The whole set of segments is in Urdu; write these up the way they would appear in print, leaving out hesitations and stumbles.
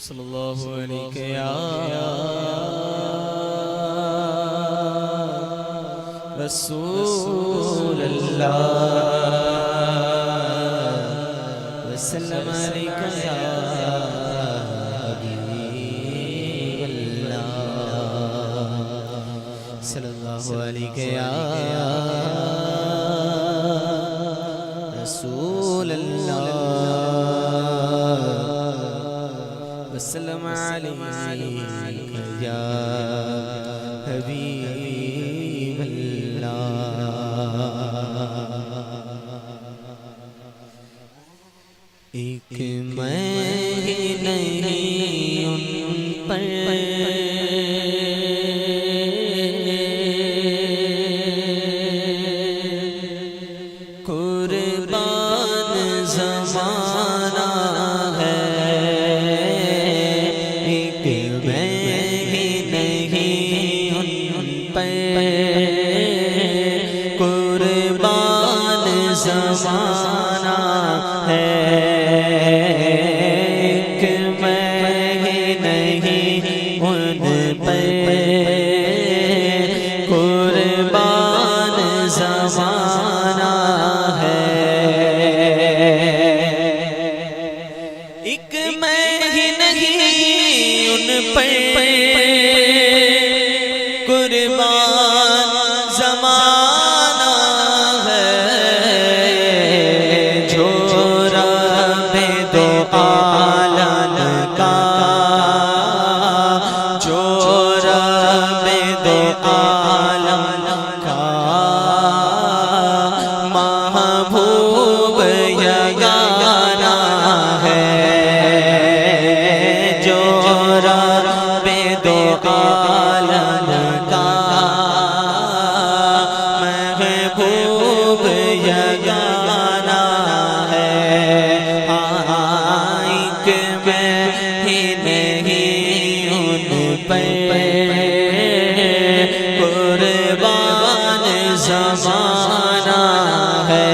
صلی اللہ علیہ یا رسول اللہ وسلم علیکہ یا حبیب اللہ صلی اللہ علیہ یا رسول اللہ وسلم علیکہ یا حبیب اللہ ایک میں نہیں ان پر قربان زمانہ ہے ایک میں نہیں ان پر قربان زمانہ ہے قربان زمانہ ہے جو رب دو عالم کا جو رب دو عالم کا محبوب یگانہ ہے جو رب دو عالم کا محبوب یگانہ ہے ایک میں ہی نہیں ان پر قربان زمانہ ہے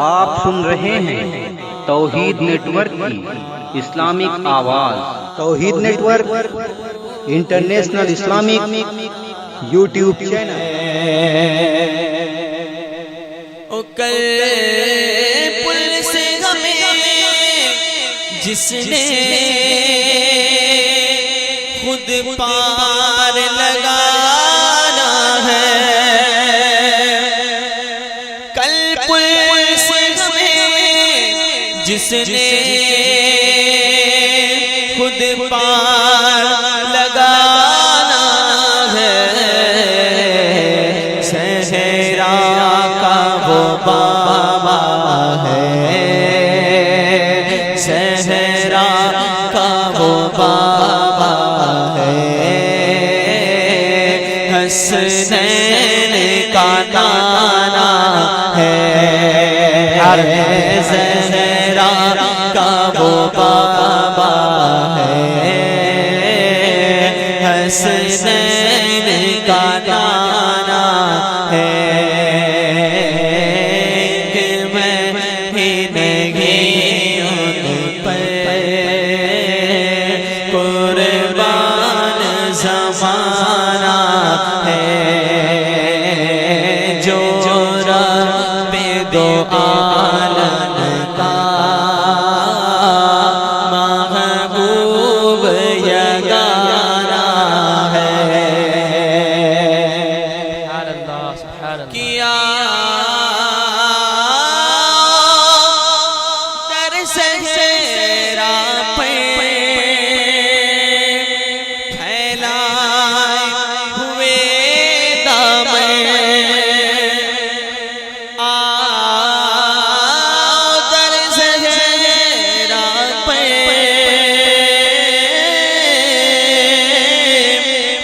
آپ سن رہے ہیں توحید نیٹ ورک کی اسلامک آواز توحید network international Islamic YouTube channel کل پل سے ہمیں جس نے خود پار لگانا ہے کل پل سے ہمیں جس نے خود پار لگانا ہے صحرا کا وہ بابا ہے صحرا کا وہ بابا ہے حسنین کا نانا ہے صحرا کا وہ بابا ہے حسنین کا نانا ہے کہ میں ہی نہیں ان پر قربان زمانہ ہے جو رب دو عالم کا محبوب یگانہ ہے کیا در صحرا پہ پھیلائے ہوئے دامن در صحرا پہ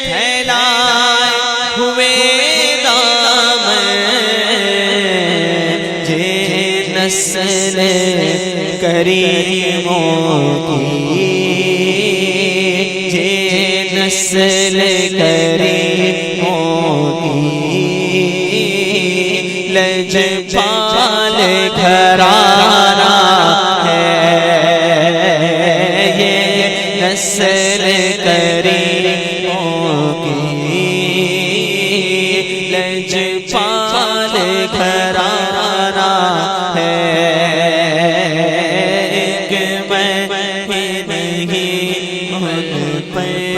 پھیلائے ہوئے نسل کریموں کی نسل کریموں کی لجپال گھرانہ ہے، یہ نسل کریموں کی لجپال گھرانہ ہے۔ ایک میں ہی نہیں ان پر